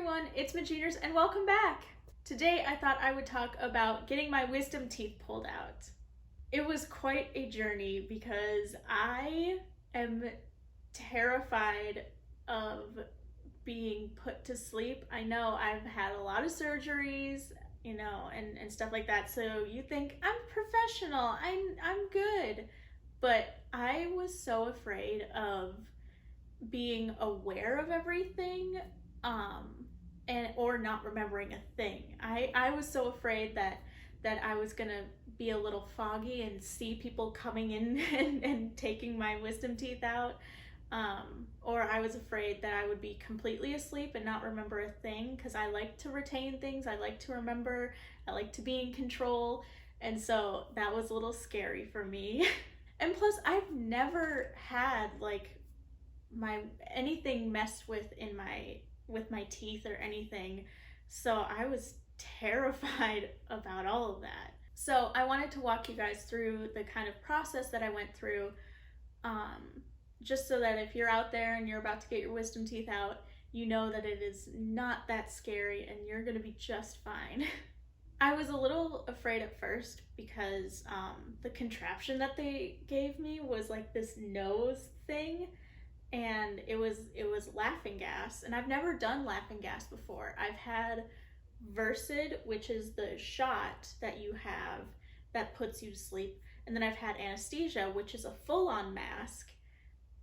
everyone, it's Majeanners and welcome back! Today I thought I would talk about getting my wisdom teeth pulled out. It was quite a journey because I am terrified of being put to sleep. I know I've had a lot of surgeries, and stuff like that, so you think I'm professional, I'm good. But I was so afraid of being aware of everything or not remembering a thing. I was so afraid that I was gonna be a little foggy and see people coming in and taking my wisdom teeth out, or I was afraid that I would be completely asleep and not remember a thing, because I like to retain things, I like to remember, I like to be in control, and so that was a little scary for me. And plus I've never had like anything messed with with my teeth or anything, so I was terrified about all of that. So I wanted to walk you guys through the kind of process that I went through, just so that if you're out there and you're about to get your wisdom teeth out, you know that it is not that scary and you're gonna be just fine. I was a little afraid at first because the contraption that they gave me was like this nose thing, and it was laughing gas, and I've never done laughing gas before. I've had Versed, which is the shot that you have that puts you to sleep, and then I've had anesthesia, which is a full-on mask,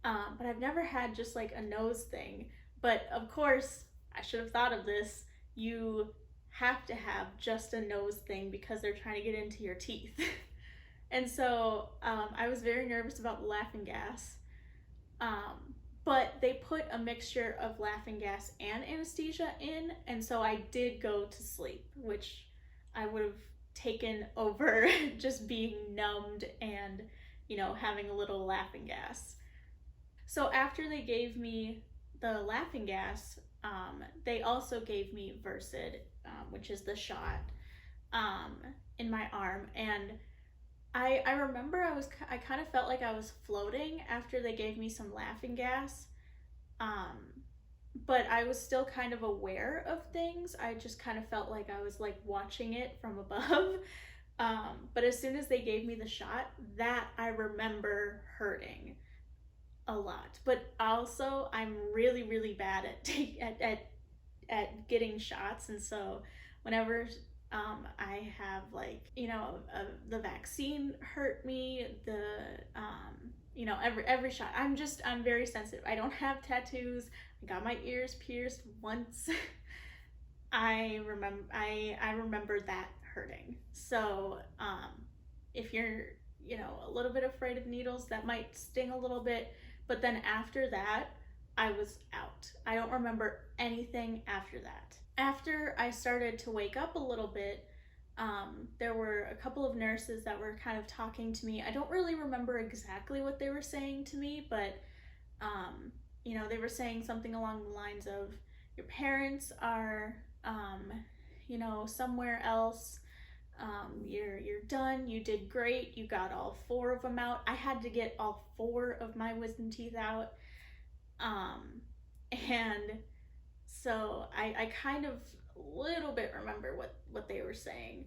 but I've never had just like a nose thing. But of course, I should have thought of this, you have to have just a nose thing because they're trying to get into your teeth. And so I was very nervous about the laughing gas. But they put a mixture of laughing gas and anesthesia in, and so I did go to sleep, which I would have taken over just being numbed and, having a little laughing gas. So after they gave me the laughing gas, they also gave me Versed, which is the shot, in my arm, and I remember I kind of felt like I was floating after they gave me some laughing gas, but I was still kind of aware of things. I just kind of felt like I was like watching it from above. But as soon as they gave me the shot, that I remember hurting a lot. But also I'm really, really bad at getting shots, and so whenever I have the vaccine hurt me, every shot. I'm very sensitive. I don't have tattoos. I got my ears pierced once. I remember that hurting. So if you're, a little bit afraid of needles, that might sting a little bit, but then after that, I was out. I don't remember anything after that. After I started to wake up a little bit, there were a couple of nurses that were kind of talking to me. I don't really remember exactly what they were saying to me, but they were saying something along the lines of, your parents are somewhere else, you're done, you did great, you got all 4 of them out. I had to get all 4 of my wisdom teeth out, and so I kind of little bit remember what they were saying,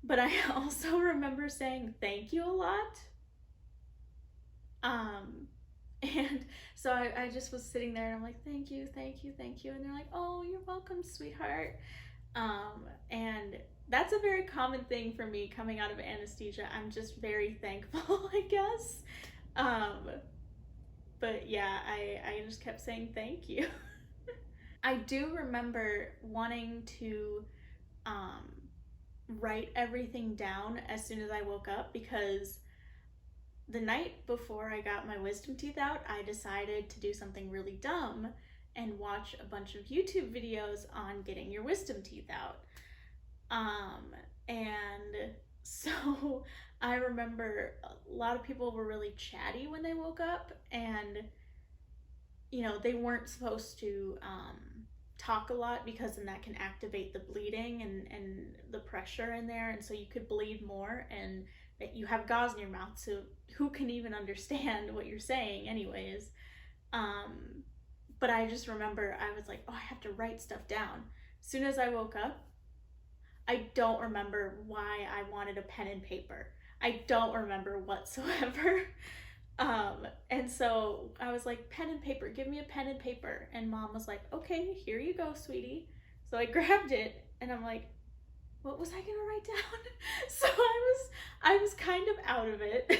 but I also remember saying thank you a lot, and so I just was sitting there and I'm like, thank you, thank you, thank you, and they're like, oh, you're welcome, sweetheart. And that's a very common thing for me coming out of anesthesia. I'm just very thankful, I guess. But yeah, I just kept saying thank you. I do remember wanting to write everything down as soon as I woke up, because the night before I got my wisdom teeth out, I decided to do something really dumb and watch a bunch of YouTube videos on getting your wisdom teeth out. And so I remember a lot of people were really chatty when they woke up, and they weren't supposed to talk a lot, because then that can activate the bleeding and the pressure in there, and so you could bleed more, and that you have gauze in your mouth, so who can even understand what you're saying anyways. But I just remember I was like, oh, I have to write stuff down. As soon as I woke up, I don't remember why I wanted a pen and paper. I don't remember whatsoever. And so I was like, pen and paper, give me a pen and paper. And mom was like, okay, here you go, sweetie. So I grabbed it and I'm like, what was I gonna write down? So I was kind of out of it.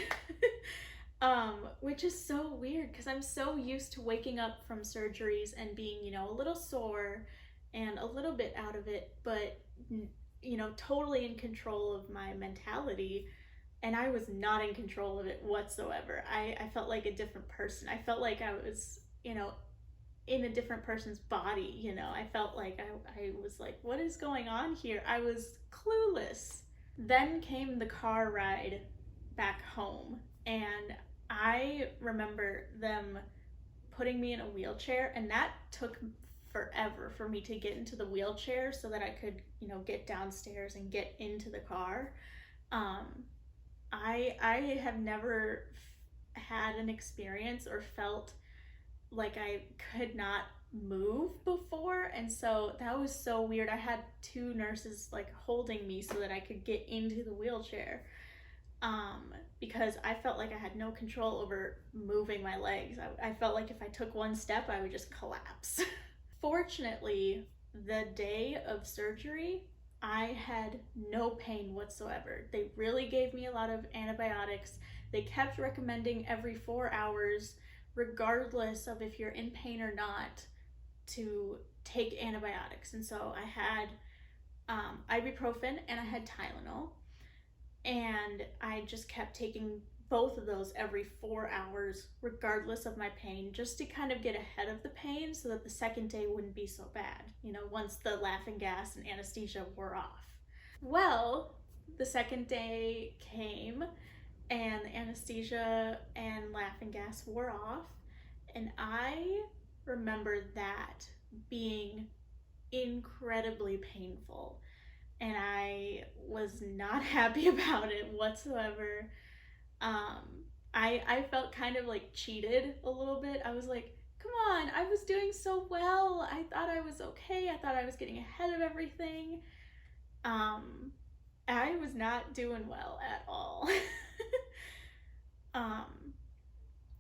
Which is so weird because I'm so used to waking up from surgeries and being, a little sore and a little bit out of it, but totally in control of my mentality. And I was not in control of it whatsoever. I felt like a different person. I felt like I was, in a different person's body. I felt like I was like, what is going on here? I was clueless. Then came the car ride back home, and I remember them putting me in a wheelchair, and that took forever for me to get into the wheelchair so that I could, get downstairs and get into the car. I have never had an experience or felt like I could not move before, and so that was so weird. I had two nurses like holding me so that I could get into the wheelchair, because I felt like I had no control over moving my legs. I felt like if I took one step, I would just collapse. Fortunately, the day of surgery, I had no pain whatsoever. They really gave me a lot of antibiotics. They kept recommending every 4 hours, regardless of if you're in pain or not, to take antibiotics. And so I had ibuprofen and I had Tylenol, and I just kept taking both of those every 4 hours, regardless of my pain, just to kind of get ahead of the pain so that the second day wouldn't be so bad, once the laughing gas and anesthesia wore off. Well, the second day came and the anesthesia and laughing gas wore off, and I remember that being incredibly painful, and I was not happy about it whatsoever. I felt kind of like cheated a little bit. I was like, come on, I was doing so well. I thought I was okay. I thought I was getting ahead of everything. I was not doing well at all.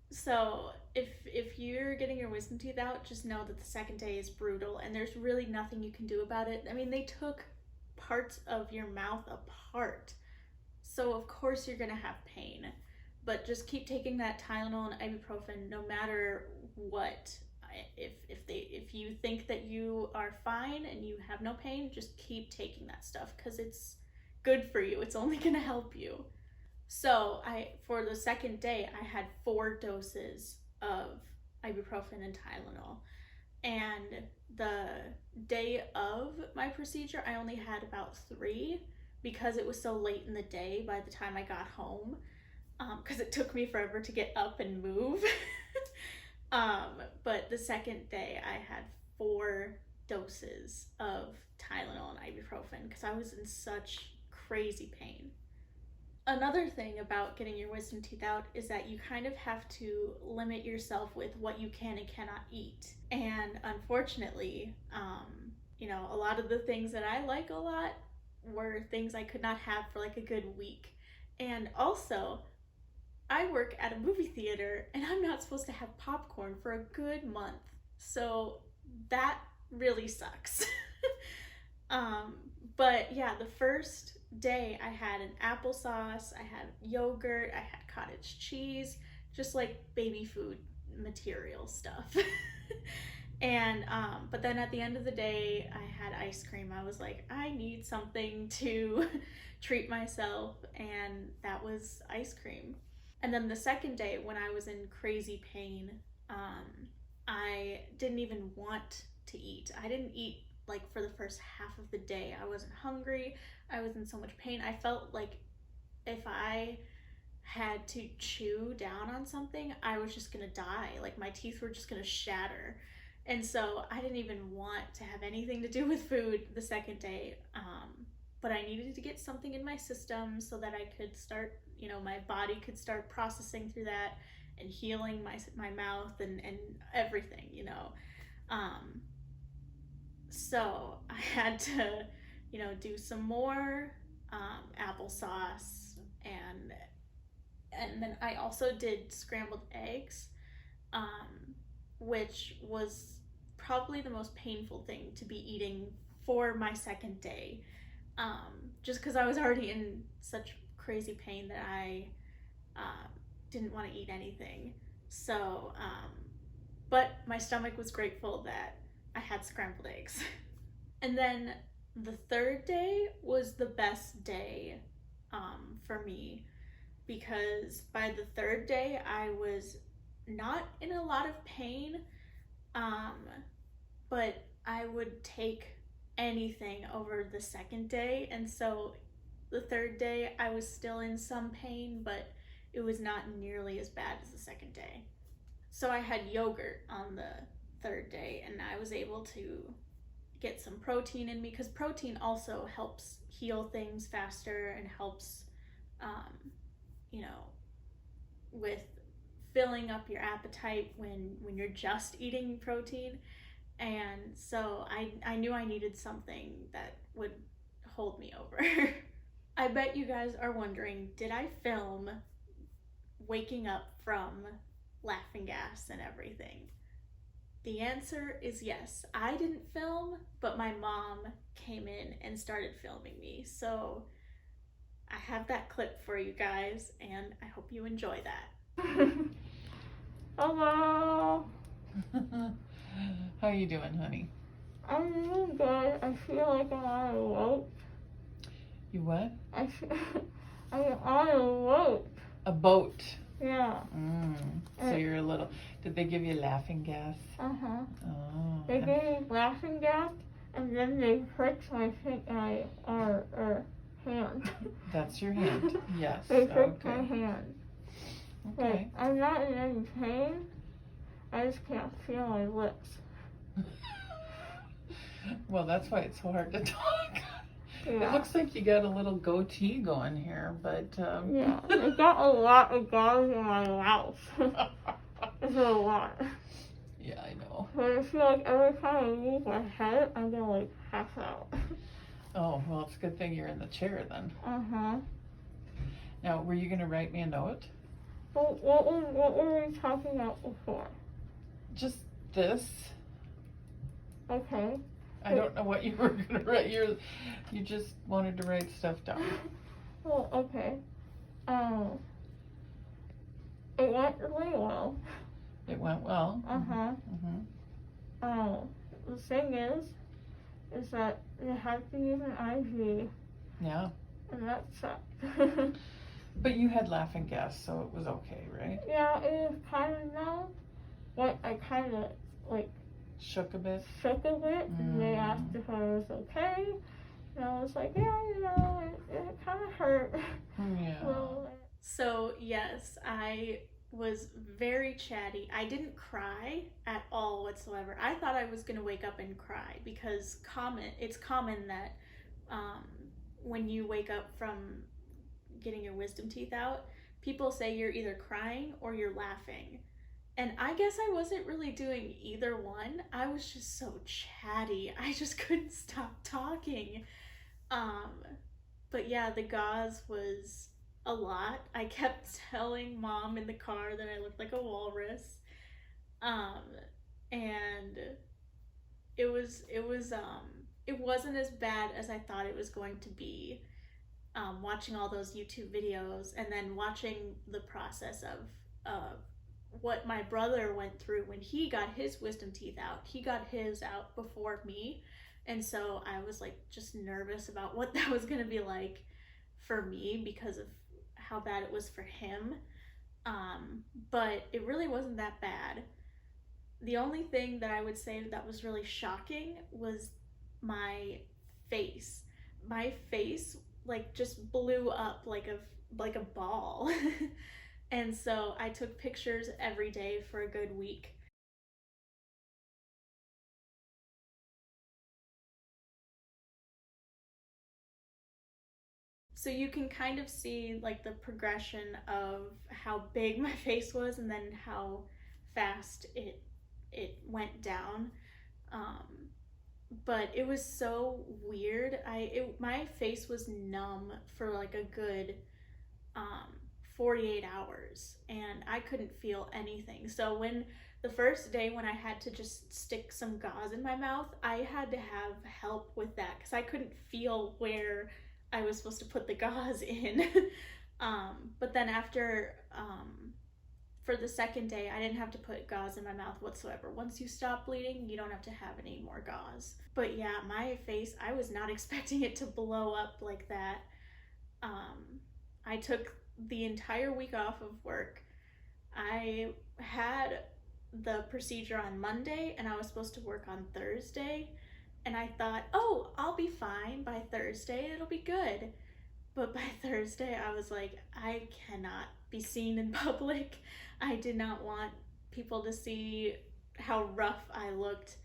So if you're getting your wisdom teeth out, just know that the second day is brutal and there's really nothing you can do about it. I mean, they took parts of your mouth apart, so of course you're gonna have pain, but just keep taking that Tylenol and ibuprofen no matter what. If you think that you are fine and you have no pain, just keep taking that stuff because it's good for you. It's only gonna help you. So for the second day, I had 4 doses of ibuprofen and Tylenol. And the day of my procedure, I only had about 3 because it was so late in the day by the time I got home, because it took me forever to get up and move. But the second day, I had 4 doses of Tylenol and ibuprofen because I was in such crazy pain. Another thing about getting your wisdom teeth out is that you kind of have to limit yourself with what you can and cannot eat. And unfortunately, a lot of the things that I like a lot were things I could not have for like a good week. And also, I work at a movie theater and I'm not supposed to have popcorn for a good month. So that really sucks. But yeah, the first day I had an applesauce, I had yogurt, I had cottage cheese, just like baby food material stuff. And but then at the end of the day, I had ice cream. I was like, I need something to treat myself, and that was ice cream. And then the second day, when I was in crazy pain, I didn't even want to eat. I didn't eat like for the first half of the day. I wasn't hungry. I was in so much pain. I felt like if I had to chew down on something, I was just gonna die. Like my teeth were just gonna shatter. And so I didn't even want to have anything to do with food the second day. But I needed to get something in my system so that I could start, my body could start processing through that and healing my mouth and everything, you know. So I had to, you know, do some more applesauce, and then I also did scrambled eggs, which was probably the most painful thing to be eating for my second day, just because I was already in such crazy pain that I didn't want to eat anything. So, but my stomach was grateful that I had scrambled eggs. And then the third day was the best day for me, because by the third day I was not in a lot of pain, um, but I would take anything over the second day. And so the third day I was still in some pain, but it was not nearly as bad as the second day. So I had yogurt on the third day, and I was able to get some protein in me, because protein also helps heal things faster and helps, you know, with filling up your appetite when you're just eating protein. And so I knew I needed something that would hold me over. I bet you guys are wondering, did I film waking up from laughing gas and everything? The answer is yes. I didn't film, but my mom came in and started filming me. So I have that clip for you guys, and I hope you enjoy that. Hello. How you doing, honey? I'm doing good. I feel like I'm on a rope. You what? I'm on a rope. A boat. Yeah. So you're a little. Did they give you laughing gas? Uh-huh. Oh. They gave me laughing gas, and then they pricked my hand. That's your hand. Yes. They pricked Okay. my hand. Okay. But I'm not in any pain. I just can't feel my lips. Well, that's why it's so hard to talk. Yeah. It looks like you got a little goatee going here, but yeah, I got a lot of gauze in my mouth. It's a lot. Yeah, I know. But I feel like every time I move my head, I'm gonna like pass out. Oh, well, it's a good thing you're in the chair then. Uh-huh. Now, were you gonna write me a note? Well, what were we talking about before? Just this. Okay. I don't know what you were gonna write. You just wanted to write stuff down. Well, okay. It went really well. It went well. Uh-huh. The thing is that you have to use an IV. Yeah. And that sucked. But you had laughing gas, so it was okay, right? Yeah, it was kind of numb, but I kind of like shook a bit, and they asked if I was okay, and I was like, yeah, you know, it kind of hurt. Yeah. So yes, I was very chatty. I didn't cry at all whatsoever. I thought I was gonna wake up and cry, because it's common that when you wake up from getting your wisdom teeth out, people say you're either crying or you're laughing. And I guess I wasn't really doing either one. I was just so chatty. I just couldn't stop talking. But yeah, the gauze was a lot. I kept telling Mom in the car that I looked like a walrus. And it wasn't as bad as I thought it was going to be. Watching all those YouTube videos, and then watching the process of what my brother went through when he got his wisdom teeth out. He got his out before me, and so I was like just nervous about what that was gonna be like for me, because of how bad it was for him. But it really wasn't that bad. The only thing that I would say that was really shocking was my face. My face like just blew up like a ball. And so I took pictures every day for a good week. So you can kind of see like the progression of how big my face was and then how fast it went down. But it was so weird. My face was numb for like a good 48 hours, and I couldn't feel anything. So when the first day when I had to just stick some gauze in my mouth, I had to have help with that because I couldn't feel where I was supposed to put the gauze in. But then after for the second day, I didn't have to put gauze in my mouth whatsoever. Once you stop bleeding, you don't have to have any more gauze. But yeah, my face, I was not expecting it to blow up like that. I took the entire week off of work. I had the procedure on Monday and I was supposed to work on Thursday. And I thought, oh, I'll be fine by Thursday. It'll be good. But by Thursday, I was like, I cannot be seen in public. I did not want people to see how rough I looked.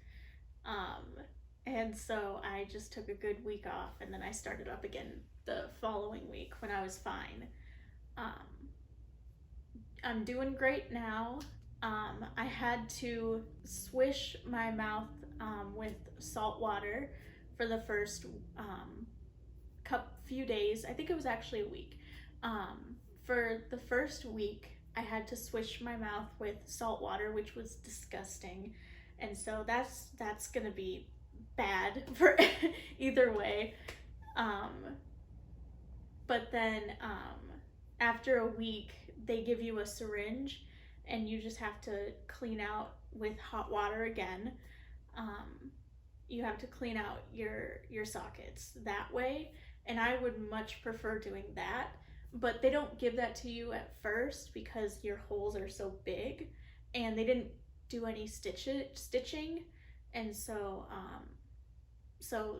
And so I just took a good week off, and then I started up again the following week when I was fine. I'm doing great now. I had to swish my mouth with salt water for the first few days. I think it was actually a week. For the first week, I had to swish my mouth with salt water, which was disgusting. And so that's gonna be bad for either way. But then after a week, they give you a syringe and you just have to clean out with hot water again. You have to clean out your sockets that way, and I would much prefer doing that. But they don't give that to you at first because your holes are so big, and they didn't do any stitching, and so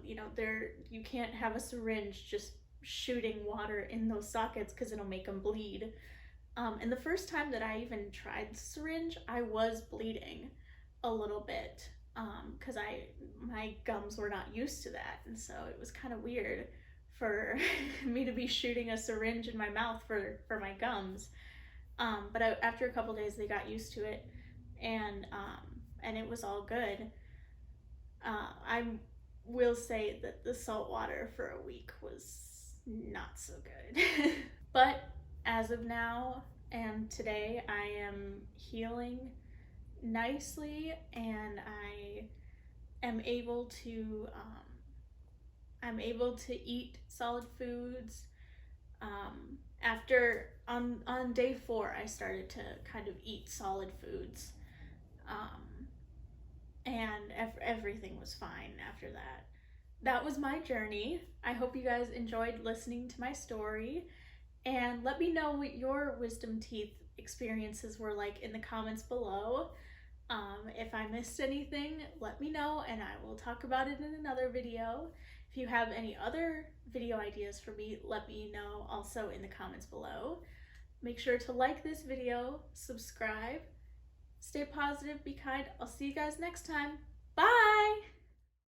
you know, you can't have a syringe just shooting water in those sockets because it'll make them bleed. And the first time that I even tried the syringe, I was bleeding a little bit because my gums were not used to that, and so it was kind of weird for me to be shooting a syringe in my mouth for my gums. But after a couple days, they got used to it, and it was all good. I will say that the salt water for a week was not so good. But as of now and today, I am healing nicely, and I am able to eat solid foods. On day 4, I started to kind of eat solid foods, and everything was fine after that. That was my journey. I hope you guys enjoyed listening to my story, and let me know what your wisdom teeth experiences were like in the comments below. If I missed anything, let me know and I will talk about it in another video. If you have any other video ideas for me, let me know also in the comments below. Make sure to like this video, subscribe, stay positive, be kind. I'll see you guys next time. Bye!